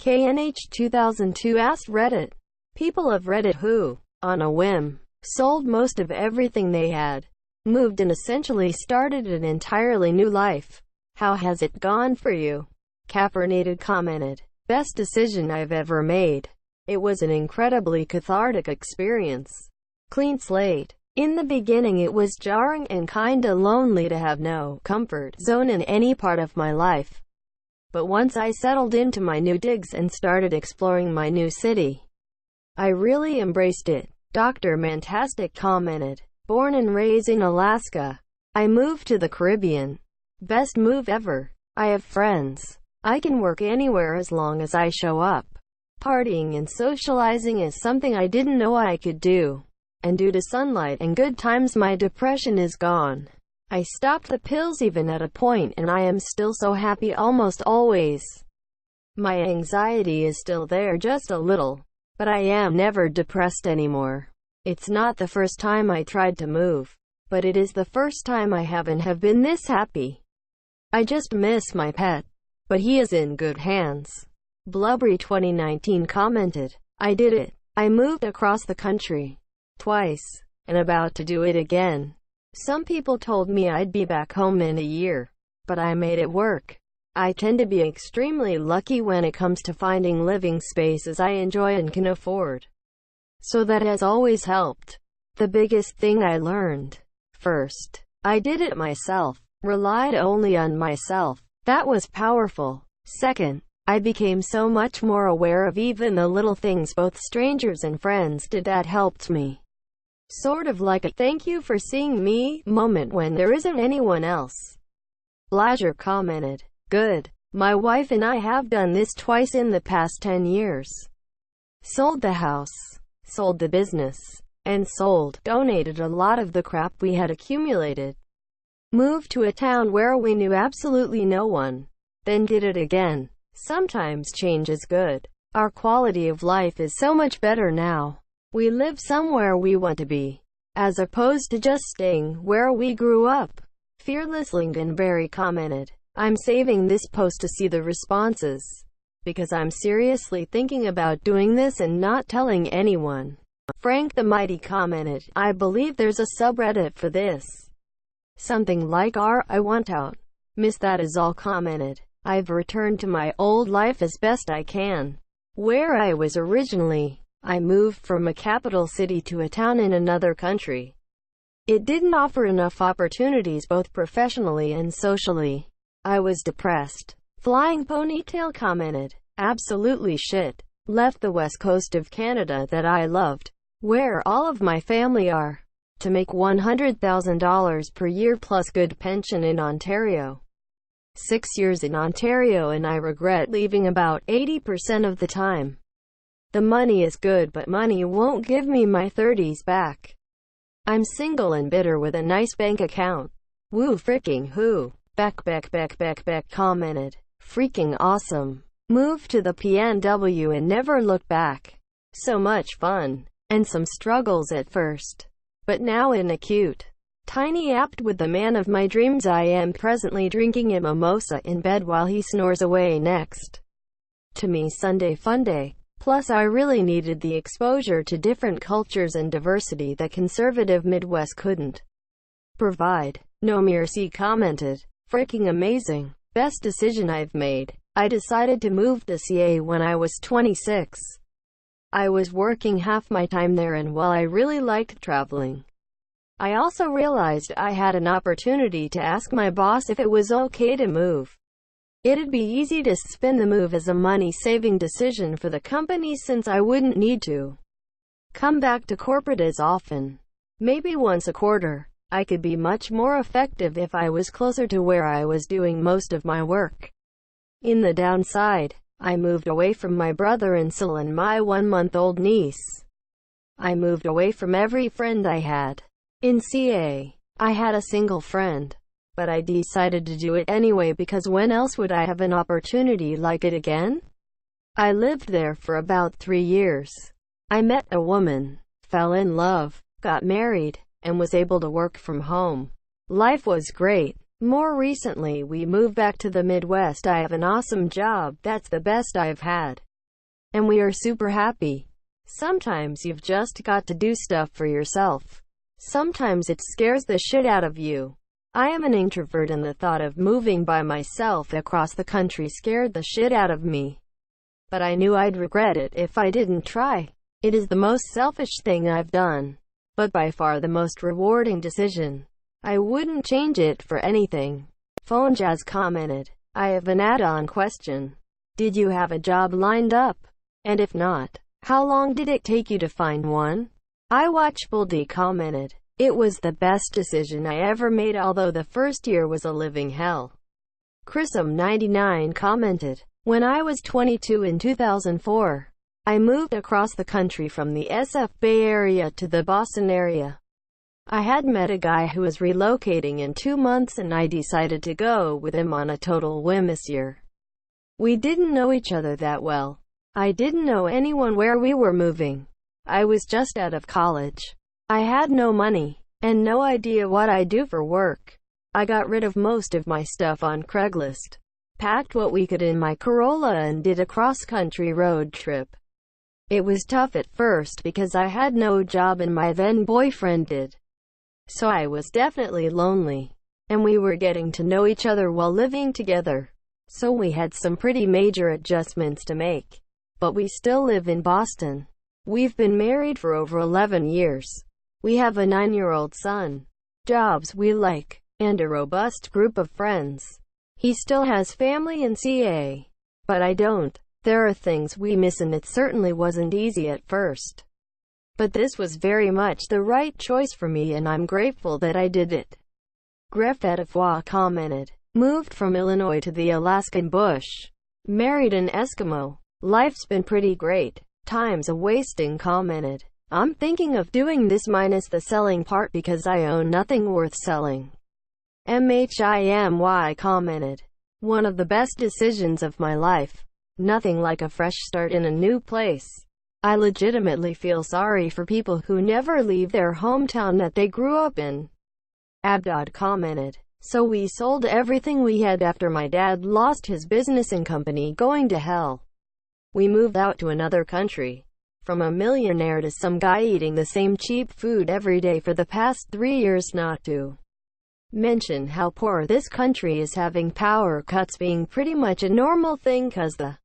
KNH 2002 asked Reddit. People of Reddit who, on a whim, sold most of everything they had, moved and essentially started an entirely new life. How has it gone for you? Caffeinated commented, best decision I've ever made. It was an incredibly cathartic experience. Clean slate. In the beginning it was jarring and kinda lonely to have no comfort zone in any part of my life. But once I settled into my new digs and started exploring my new city, I really embraced it. Dr. Mantastic commented, born and raised in Alaska, I moved to the Caribbean. Best move ever. I have friends. I can work anywhere as long as I show up. Partying and socializing is something I didn't know I could do. And due to sunlight and good times my depression is gone. I stopped the pills even at a point and I am still so happy almost always. My anxiety is still there just a little, but I am never depressed anymore. It's not the first time I tried to move, but it is the first time I haven't have been this happy. I just miss my pet, but he is in good hands. Blubbery 2019 commented, I did it. I moved across the country twice, and about to do it again. Some people told me I'd be back home in a year, but I made it work. I tend to be extremely lucky when it comes to finding living spaces I enjoy and can afford. So that has always helped. The biggest thing I learned. First, I did it myself, relied only on myself. That was powerful. Second, I became so much more aware of even the little things both strangers and friends did that helped me. Sort of like a thank you for seeing me moment when there isn't anyone else. Blazer commented, good. My wife and I have done this twice in the past 10 years. Sold the house, sold the business, and donated a lot of the crap we had accumulated. Moved to a town where we knew absolutely no one. Then did it again. Sometimes change is good. Our quality of life is so much better now. We live somewhere we want to be, as opposed to just staying where we grew up. Fearless Lincolnberry commented, I'm saving this post to see the responses, because I'm seriously thinking about doing this and not telling anyone. Frank the Mighty commented, I believe there's a subreddit for this. Something like I want out. Miss that is all commented. I've returned to my old life as best I can. Where I was originally. I moved from a capital city to a town in another country. It didn't offer enough opportunities both professionally and socially. I was depressed. Flying Ponytail commented, absolutely shit. Left the west coast of Canada that I loved, where all of my family are, to make $100,000 per year plus good pension in Ontario. 6 years in Ontario and I regret leaving about 80% of the time. The money is good but money won't give me my 30s back. I'm single and bitter with a nice bank account. Woo freaking who? Beck commented, freaking awesome. Moved to the PNW and never looked back. So much fun. And some struggles at first. But now in a cute, tiny apt with the man of my dreams I am presently drinking a mimosa in bed while he snores away next to me. Sunday Funday. Plus I really needed the exposure to different cultures and diversity that conservative Midwest couldn't provide. Nomir C commented, freaking amazing. Best decision I've made. I decided to move to CA when I was 26. I was working half my time there and while I really liked traveling, I also realized I had an opportunity to ask my boss if it was okay to move. It'd be easy to spin the move as a money-saving decision for the company since I wouldn't need to come back to corporate as often. Maybe once a quarter. I could be much more effective if I was closer to where I was doing most of my work. In the downside, I moved away from my brother-in-law and my 1-month-old niece. I moved away from every friend I had. In CA, I had a single friend. But I decided to do it anyway because when else would I have an opportunity like it again? I lived there for about 3 years. I met a woman, fell in love, got married, and was able to work from home. Life was great. More recently we moved back to the Midwest. I have an awesome job, that's the best I've had. and we are super happy. Sometimes you've just got to do stuff for yourself. Sometimes it scares the shit out of you. I am an introvert and the thought of moving by myself across the country scared the shit out of me. But I knew I'd regret it if I didn't try. It is the most selfish thing I've done, but by far the most rewarding decision. I wouldn't change it for anything. Phone Jazz commented, I have an add-on question. Did you have a job lined up? And if not, how long did it take you to find one? iWatchable D commented, it was the best decision I ever made, although the first year was a living hell. Chrisum99 commented, when I was 22 in 2004, I moved across the country from the SF Bay Area to the Boston area. I had met a guy who was relocating in 2 months and I decided to go with him on a total whim this year. We didn't know each other that well. I didn't know anyone where we were moving. I was just out of college. I had no money, and no idea what I do for work. I got rid of most of my stuff on Craigslist, packed what we could in my Corolla and did a cross-country road trip. It was tough at first because I had no job and my then boyfriend did. So I was definitely lonely, and we were getting to know each other while living together. So we had some pretty major adjustments to make. But we still live in Boston. We've been married for over 11 years. We have a 9-year-old son, jobs we like, and a robust group of friends. He still has family in CA, but I don't. There are things we miss and it certainly wasn't easy at first. But this was very much the right choice for me and I'm grateful that I did it. Gref Edifwa commented, moved from Illinois to the Alaskan bush. Married an Eskimo. Life's been pretty great. Time's a wasting commented, I'm thinking of doing this minus the selling part because I own nothing worth selling. MHIMY commented, one of the best decisions of my life. Nothing like a fresh start in a new place. I legitimately feel sorry for people who never leave their hometown that they grew up in. Abdad commented, so we sold everything we had after my dad lost his business and company going to hell. We moved out to another country. From a millionaire to some guy eating the same cheap food every day for the past 3 years, not to mention how poor this country is, having power cuts being pretty much a normal thing cause the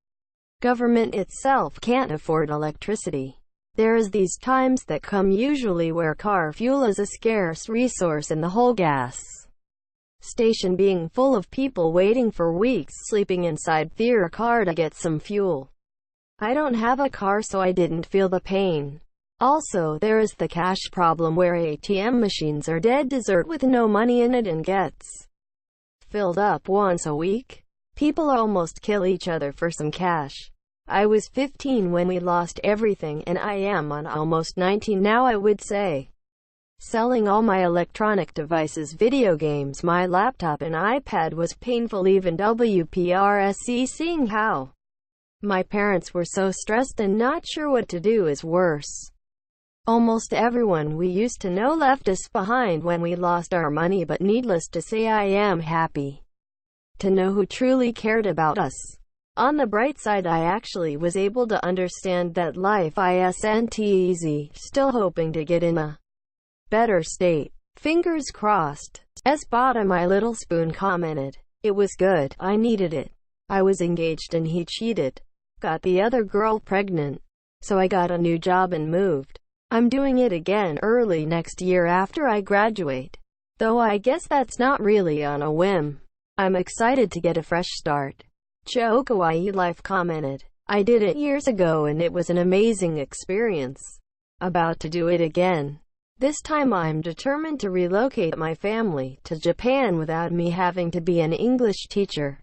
government itself can't afford electricity. There is these times that come usually where car fuel is a scarce resource and the whole gas station being full of people waiting for weeks sleeping inside their car to get some fuel. I don't have a car so I didn't feel the pain. Also, there is the cash problem where ATM machines are dead dessert with no money in it and gets filled up once a week. People almost kill each other for some cash. I was 15 when we lost everything and I am on almost 19 now. I would say selling all my electronic devices, video games, my laptop and iPad was painful, even WPRSC. Seeing how my parents were so stressed and not sure what to do is worse. Almost everyone we used to know left us behind when we lost our money, but needless to say I am happy to know who truly cared about us. On the bright side, I actually was able to understand that life isn't easy, still hoping to get in a better state. Fingers crossed. Bottom My Little Spoon commented, it was good, I needed it. I was engaged and he cheated. Got the other girl pregnant. So I got a new job and moved. I'm doing it again early next year after I graduate. Though I guess that's not really on a whim. I'm excited to get a fresh start. Chokawai Life commented, I did it years ago and it was an amazing experience. About to do it again. This time I'm determined to relocate my family to Japan without me having to be an English teacher.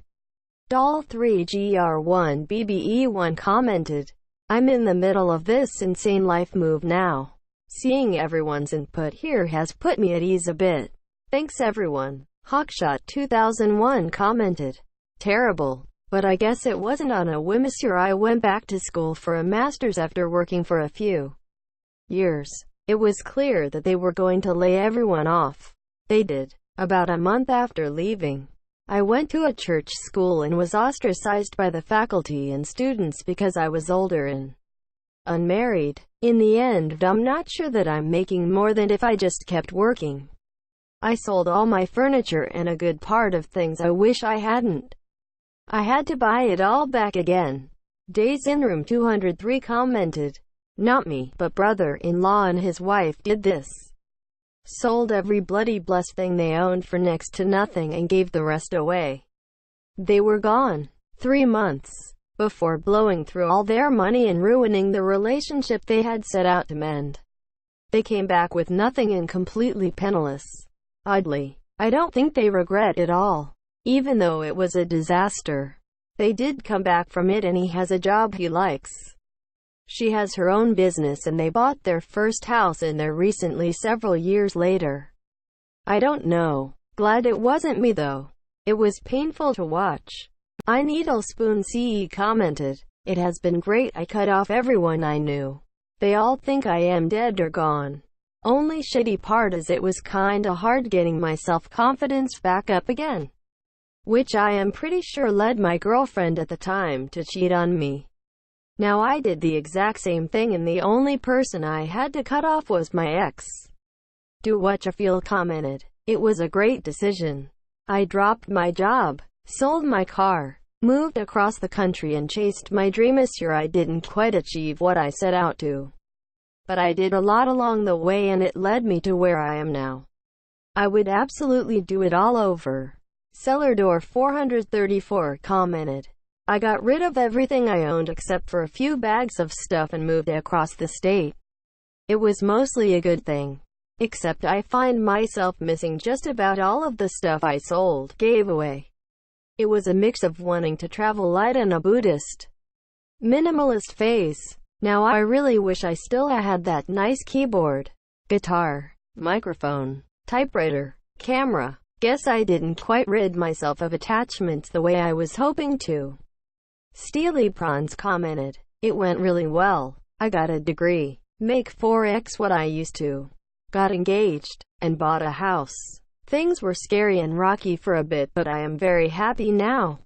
Doll3GR1BBE1 commented, I'm in the middle of this insane life move now. Seeing everyone's input here has put me at ease a bit. Thanks everyone. Hawkshot2001 commented, terrible, but I guess it wasn't on a whim. This year I went back to school for a master's after working for a few years. It was clear that they were going to lay everyone off. They did. About a month after leaving, I went to a church school and was ostracized by the faculty and students because I was older and unmarried. In the end, I'm not sure that I'm making more than if I just kept working. I sold all my furniture and a good part of things I wish I hadn't. I had to buy it all back again. Days in room 203 commented, "Not me, but brother-in-law and his wife did this. Sold every bloody blessed thing they owned for next to nothing and gave the rest away. They were gone 3 months before blowing through all their money and ruining the relationship they had set out to mend. They came back with nothing and completely penniless. Oddly, I don't think they regret it all. Even though it was a disaster, they did come back from it and he has a job he likes. She has her own business and they bought their first house in there recently several years later. I don't know. Glad it wasn't me though. It was painful to watch." I Needlespoon CE commented, "It has been great. I cut off everyone I knew. They all think I am dead or gone. Only shitty part is it was kinda hard getting my self-confidence back up again. Which I am pretty sure led my girlfriend at the time to cheat on me. Now I did the exact same thing and the only person I had to cut off was my ex." Do What You Feel commented, "It was a great decision. I dropped my job, sold my car, moved across the country and chased my dream. Sure, I didn't quite achieve what I set out to, but I did a lot along the way and it led me to where I am now. I would absolutely do it all over." Cellardor 434 commented, "I got rid of everything I owned except for a few bags of stuff and moved across the state. It was mostly a good thing. Except I find myself missing just about all of the stuff I sold, gave away. It was a mix of wanting to travel light and a Buddhist minimalist phase. Now I really wish I still had that nice keyboard, guitar, microphone, typewriter, camera. Guess I didn't quite rid myself of attachments the way I was hoping to." Steely Prawns commented, "It went really well. I got a degree, make 4x what I used to, got engaged, and bought a house. Things were scary and rocky for a bit, but I am very happy now."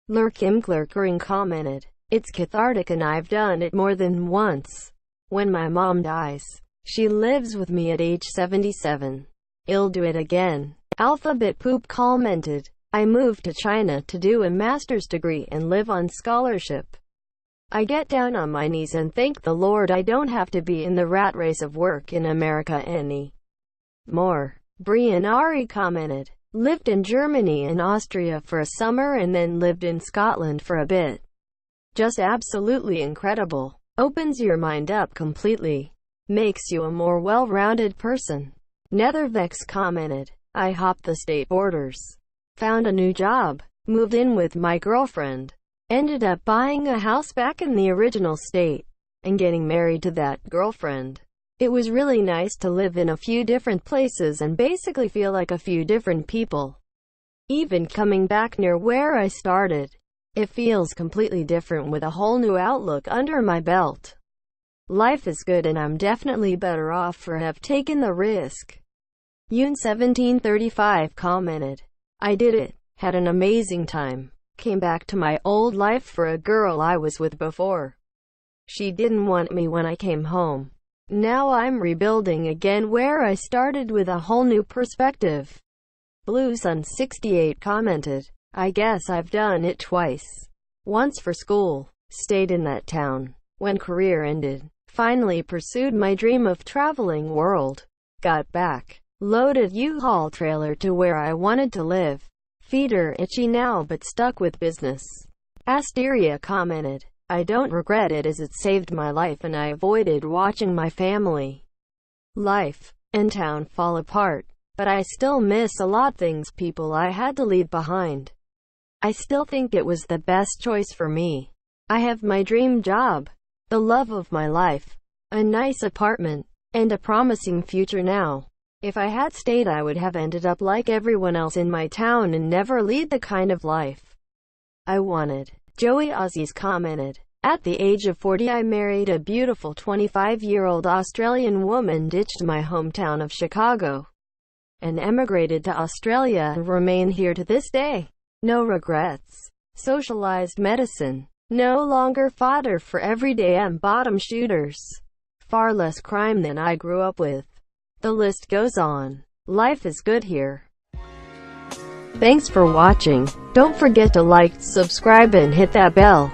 Lurkim Clerkering commented, "It's cathartic and I've done it more than once. When my mom dies, she lives with me at age 77. I'll do it again." Alphabet Poop commented, "I moved to China to do a master's degree and live on scholarship. I get down on my knees and thank the Lord I don't have to be in the rat race of work in America any more." Brian Ari commented, "Lived in Germany and Austria for a summer and then lived in Scotland for a bit. Just absolutely incredible. Opens your mind up completely. Makes you a more well-rounded person." Nethervex commented, "I hopped the state borders. Found a new job. Moved in with my girlfriend. Ended up buying a house back in the original state. And getting married to that girlfriend. It was really nice to live in a few different places and basically feel like a few different people. Even coming back near where I started. It feels completely different with a whole new outlook under my belt. Life is good and I'm definitely better off for have taken the risk." Yoon 1735 commented, "I did it. Had an amazing time. Came back to my old life for a girl I was with before. She didn't want me when I came home. Now I'm rebuilding again where I started with a whole new perspective." Blue Sun 68 commented, "I guess I've done it twice. Once for school. Stayed in that town. When career ended. Finally pursued my dream of traveling world. Got back. Loaded U-Haul trailer to where I wanted to live. Feet are itchy now but stuck with business." Asteria commented, "I don't regret it as it saved my life and I avoided watching my family life and town fall apart. But I still miss a lot things people I had to leave behind. I still think it was the best choice for me. I have my dream job, the love of my life, a nice apartment, and a promising future now. If I had stayed I would have ended up like everyone else in my town and never lead the kind of life I wanted." Joey Aussies commented, "At the age of 40 I married a beautiful 25-year-old Australian woman, ditched my hometown of Chicago, and emigrated to Australia and remain here to this day. No regrets. Socialized medicine. No longer fodder for everyday and bottom shooters. Far less crime than I grew up with. The list goes on. Life is good here. Thanks for watching. Don't forget to like, subscribe and hit that bell.